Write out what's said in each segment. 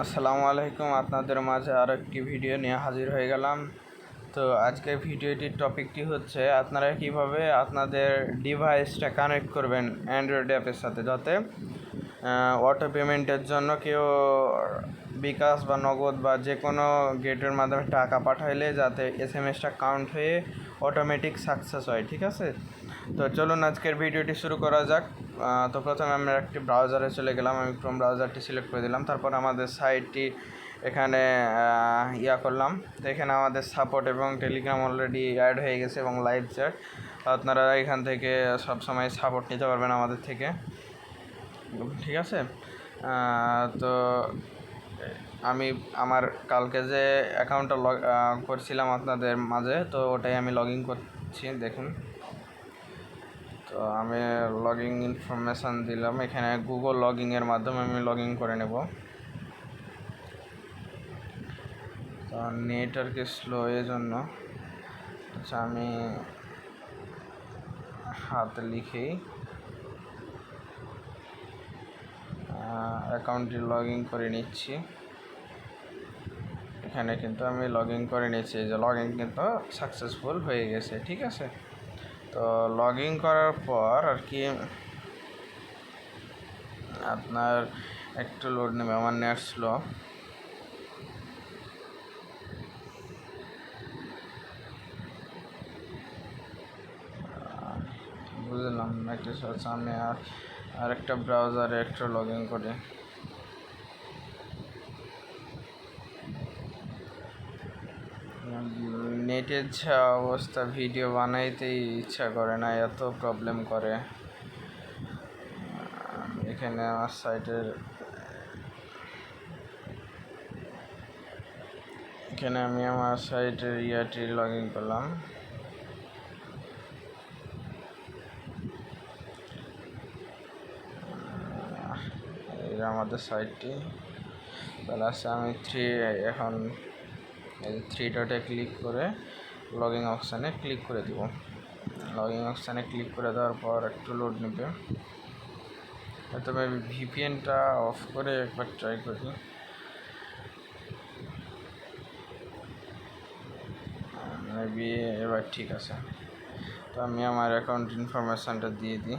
আসসালামু আলাইকুম। আপনাদের মাঝে আরও একটি ভিডিও নিয়ে হাজির হয়ে গেলাম। তো আজকের ভিডিওটির টপিকটি হচ্ছে আপনারা কিভাবে আপনাদের ডিভাইসটা কানেক্ট করবেন অ্যান্ড্রয়েড অ্যাপের সাথে, যাতে অটো পেমেন্টের জন্য কেউ বিকাশ বা নগদ বা যে কোনো গেটের মাধ্যমে টাকা পাঠাইলে যাতে এসএমএসটা কাউন্ট হয়ে অটোমেটিক সাকসেস হয়। ঠিক আছে, তো চলুন আজকের ভিডিওটি শুরু করা যাক। তো প্রথমে আমরা একটি ব্রাউজারে চলে গেলাম। আমি ক্রোম ব্রাউজারটি সিলেক্ট করে দিলাম। তারপর আমাদের সাইটটি এখানে করলাম। তো এখানে আমাদের সাপোর্ট এবং টেলিগ্রাম অলরেডি অ্যাড হয়ে গেছে এবং লাইভ চ্যাট। আপনারা এখান থেকে সবসময় সাপোর্ট নিতে পারবেন আমাদের থেকে। ঠিক আছে, তো আমি আমার কালকে যে অ্যাকাউন্টটা করছিলাম আপনাদের মাঝে, তো ওটাই আমি লগ ইন করছি। দেখুন, তো আমি লগ ইন ইনফরমেশান দিলাম। এখানে গুগল লগ ইনের মাধ্যমে আমি লগ ইন করে নেব। তো নেট আর কি স্লো, এই জন্য আচ্ছা আমি হাতে লিখেই অ্যাকাউন্টটি লগ ইন করে নিচ্ছি। এখানে কিন্তু আমি লগ ইন করে নিচ্ছি, যে লগ ইন কিন্তু সাকসেসফুল হয়ে গেছে। ঠিক আছে, তো লগ ইন করার পর আর কি আপনার একটু লোড নেবে। আমার নেট স্লো। বুঝলাম একটু আমি আর একটা ব্রাউজারে একটু লগ ইন করি। নেটের যা অবস্থা, ভিডিও বানাইতেই ইচ্ছা করে না, এত প্রবলেম করে। এখানে আমার সাইটের আমি আমার সাইটের ইয়াটি লগ ইন করলাম। এটা আমাদের সাইটটি প্লাস আমি এখন এই 3 ডটে ক্লিক করে লগ ইন অপশানে ক্লিক করে দিব। লগ ইন অপশানে ক্লিক করে দেওয়ার পর একটু লোড নেবে। তবে ভিপিএনটা অফ করে একবার ট্রাই করি। মেবি এবার ঠিক আছে। তো আমি আমার অ্যাকাউন্ট ইনফরমেশানটা দিয়ে দিই।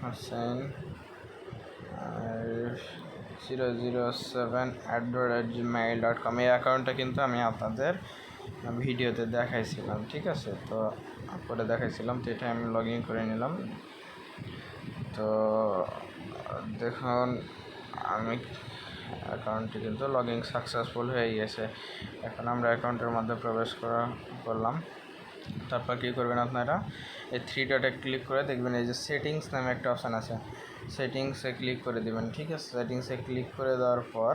হোসেন 007@gmail.com, এই অ্যাকাউন্টটা কিন্তু আমি আপনাদের ভিডিওতে দেখাইছিলাম। ঠিক আছে, তো করে দেখাইছিলাম। তো এটা আমি লগ ইন করে নিলাম। তো দেখুন, আমি অ্যাকাউন্টটি কিন্তু লগ ইন সাকসেসফুল হয়ে গেছে। এখন আমরা অ্যাকাউন্টের মধ্যে প্রবেশ করলাম। তারপর কী করবেন, আপনারা এই 3 ডটে ক্লিক করে দেখবেন এই যে সেটিংস নামে একটা অপশান আছে, সেটিংসে ক্লিক করে দেবেন। ঠিক আছে, সেটিংসে ক্লিক করে দেওয়ার পর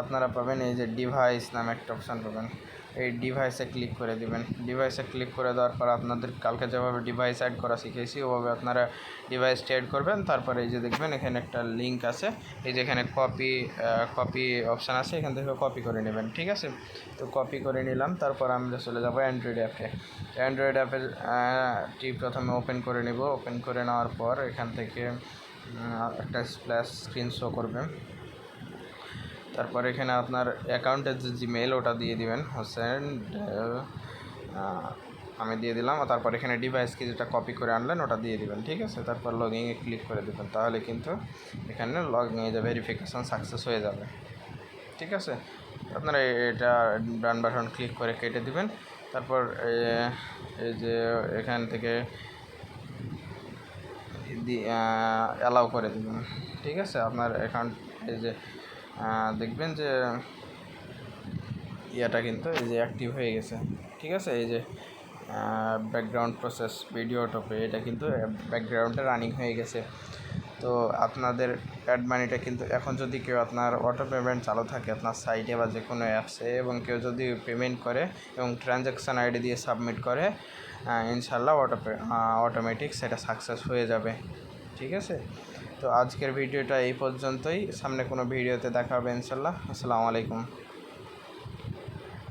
আপনারা পাবেন এই যে ডিভাইস নামে একটা অপশান পাবেন। এই ডিভাইসে ক্লিক করে দিবেন। ডিভাইসে ক্লিক করে দেওয়ার পর আপনাদের কালকে যেভাবে ডিভাইস অ্যাড করা শিখেছি ওভাবে আপনারা ডিভাইসটি অ্যাড করবেন। তারপরে এই যে দেখবেন এখানে একটা লিঙ্ক আছে, এই যে এখানে কপি অপশান আছে, এখান থেকে কপি করে নেবেন। ঠিক আছে, তো কপি করে নিলাম। তারপর আমরা চলে যাব অ্যান্ড্রয়েড অ্যাপে। অ্যান্ড্রয়েড অ্যাপেরটি প্রথমে ওপেন করে নেব। ওপেন করে নেওয়ার পর এখান থেকে একটা স্প্ল্যাশ স্ক্রিন শো করবে। তারপর এখানে আপনার অ্যাকাউন্টের যে জিমেইল ওটা দিয়ে দিবেন, হোসেন আমি দিয়ে দিলাম। তারপর এখানে ডিভাইসকে যেটা কপি করে আনলেন ওটা দিয়ে দিবেন। ঠিক আছে, তারপর লগ ইনে ক্লিক করে দেবেন। তাহলে কিন্তু এখানে লগ ইন যে ভেরিফিকেশান সাকসেস হয়ে যাবে। ঠিক আছে, আপনারা এটা ডান বাটন ক্লিক করে কেটে দিবেন। তারপর এই যে এখান থেকে অ্যালাউ করে দেবেন। ঠিক আছে, আপনার অ্যাকাউন্ট এই যে দেখবেন যে ইয়াটা কিন্তু এই যে অ্যাক্টিভ হয়ে গেছে। ঠিক আছে, এই যে ব্যাকগ্রাউন্ড প্রসেস ভিডিও টপে এটা কিন্তু ব্যাকগ্রাউন্ডে রানিং হয়ে গেছে। তো আপনাদের অ্যাড মানিটা কিন্তু এখন যদি কেউ আপনার অটো পেমেন্ট চালু থাকে আপনার সাইটে বা যে কোনো অ্যাপসে, এবং কেউ যদি পেমেন্ট করে এবং ট্রানজ্যাকশান আইডি দিয়ে সাবমিট করে, ইনশাল্লাহ অটোমেটিক সেটা সাকসেস হয়ে যাবে। ঠিক আছে, তো আজকের ভিডিওটা এই পর্যন্তই। সামনে কোনো ভিডিওতে দেখা হবে ইনশাল্লাহ। আসসালামু আলাইকুম।